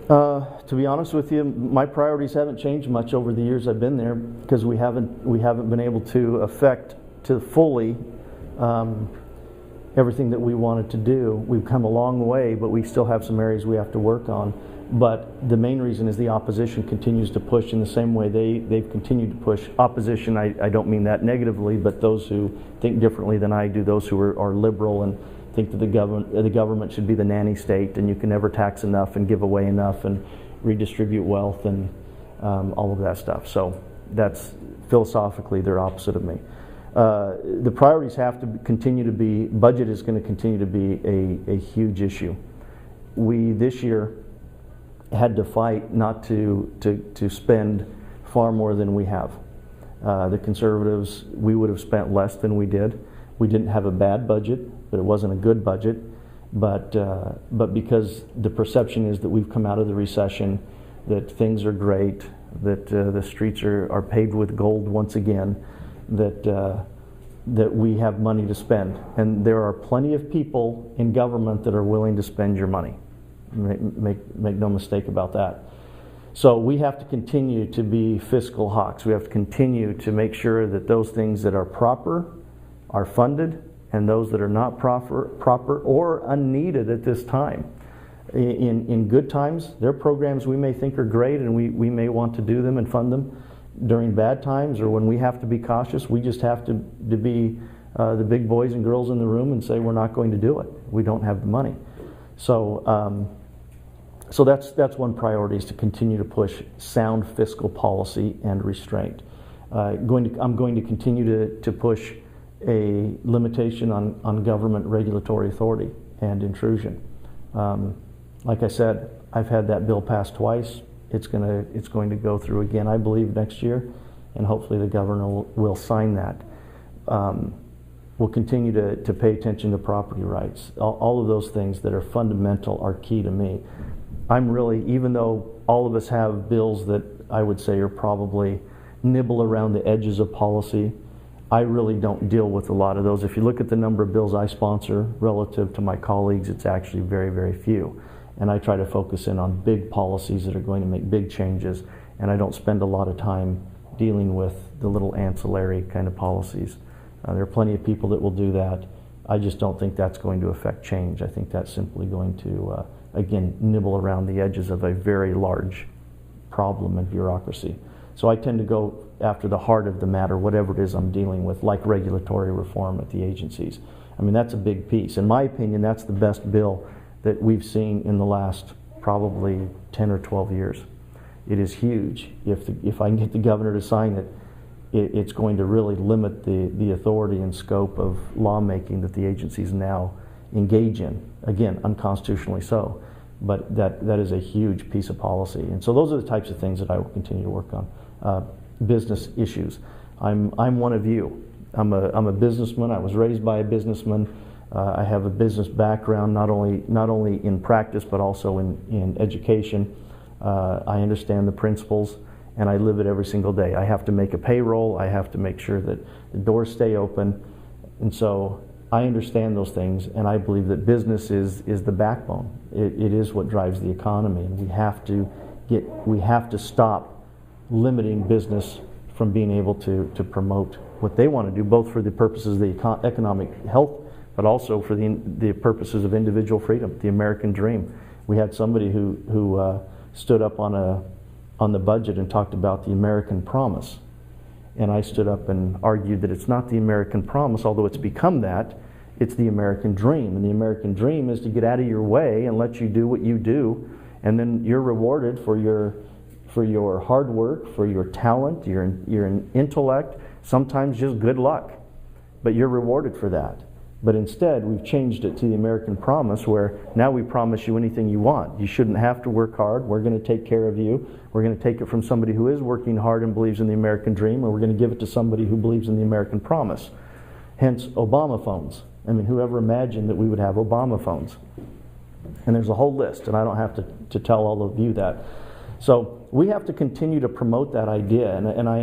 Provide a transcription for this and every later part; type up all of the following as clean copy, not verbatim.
To be honest with you, my priorities haven't changed much over the years I've been there, because we haven't been able to affect to fully everything that we wanted to do. We've come a long way, but we still have some areas we have to work on. But the main reason is the opposition continues to push in the same way they've continued to push. Opposition, I don't mean that negatively, but those who think differently than I do, those who are liberal and think that the government should be the nanny state, and you can never tax enough and give away enough and redistribute wealth and all of that stuff. So that's philosophically they're opposite of me. The priorities have to continue to be, budget is going to continue to be a huge issue. We this year had to fight not to spend far more than we have. The conservatives, we would have spent less than we did. We didn't have a bad budget, but it wasn't a good budget. But because the perception is that we've come out of the recession, that things are great, that the streets are paved with gold once again, that we have money to spend. And there are plenty of people in government that are willing to spend your money. Make no mistake about that. So we have to continue to be fiscal hawks. We have to continue to make sure that those things that are proper are funded, and those that are not proper or unneeded at this time. In good times, there are programs we may think are great, and we may want to do them and fund them. During bad times, or when we have to be cautious, we just have to be the big boys and girls in the room and say we're not going to do it. We don't have the money. So that's one priority, is to continue to push sound fiscal policy and restraint. I'm going to continue to push a limitation on government regulatory authority and intrusion. Like I said, I've had that bill passed twice. It's going to go through again, I believe, next year, and hopefully the governor will sign that. We'll continue to pay attention to property rights. All of those things that are fundamental are key to me. I'm really, even though all of us have bills that I would say are probably nibble around the edges of policy, I really don't deal with a lot of those. If you look at the number of bills I sponsor relative to my colleagues, it's actually very, very few. And I try to focus in on big policies that are going to make big changes, and I don't spend a lot of time dealing with the little ancillary kind of policies. There are plenty of people that will do that. I just don't think that's going to affect change. I think that's simply going to, again, nibble around the edges of a very large problem and bureaucracy. So I tend to go after the heart of the matter, whatever it is I'm dealing with, like regulatory reform at the agencies. I mean, that's a big piece. In my opinion, that's the best bill that we've seen in the last probably 10 or 12 years. It is huge. If I can get the governor to sign it, it's going to really limit the authority and scope of lawmaking that the agencies now engage in. Again, unconstitutionally so, but that is a huge piece of policy. And so those are the types of things that I will continue to work on. Business issues. I'm one of you. I'm a businessman. I was raised by a businessman. I have a business background, not only in practice but also in education. I understand the principles, and I live it every single day. I have to make a payroll. I have to make sure that the doors stay open, and so I understand those things. And I believe that business is the backbone. It is what drives the economy, and we have to stop limiting business from being able to promote what they want to do, both for the purposes of the economic health, but also for the purposes of individual freedom, the American dream. We had somebody who stood up on the budget and talked about the American promise. And I stood up and argued that it's not the American promise, although it's become that. It's the American dream. And the American dream is to get out of your way and let you do what you do, and then you're rewarded for your hard work, for your talent, your intellect, sometimes just good luck. But you're rewarded for that. But instead, we've changed it to the American promise, where now we promise you anything you want. You shouldn't have to work hard. We're going to take care of you. We're going to take it from somebody who is working hard and believes in the American dream, or we're going to give it to somebody who believes in the American promise. Hence, Obama phones. I mean, whoever imagined that we would have Obama phones? And there's a whole list, and I don't have to tell all of you that. So we have to continue to promote that idea, and I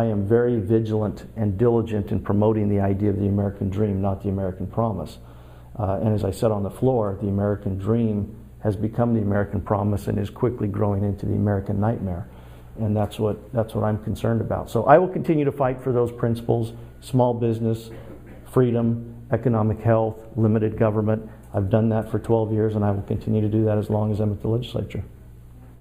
am very vigilant and diligent in promoting the idea of the American dream, not the American promise. And as I said on the floor, the American dream has become the American promise and is quickly growing into the American nightmare. And that's what I'm concerned about. So I will continue to fight for those principles: small business, freedom, economic health, limited government. I've done that for 12 years, and I will continue to do that as long as I'm at the legislature.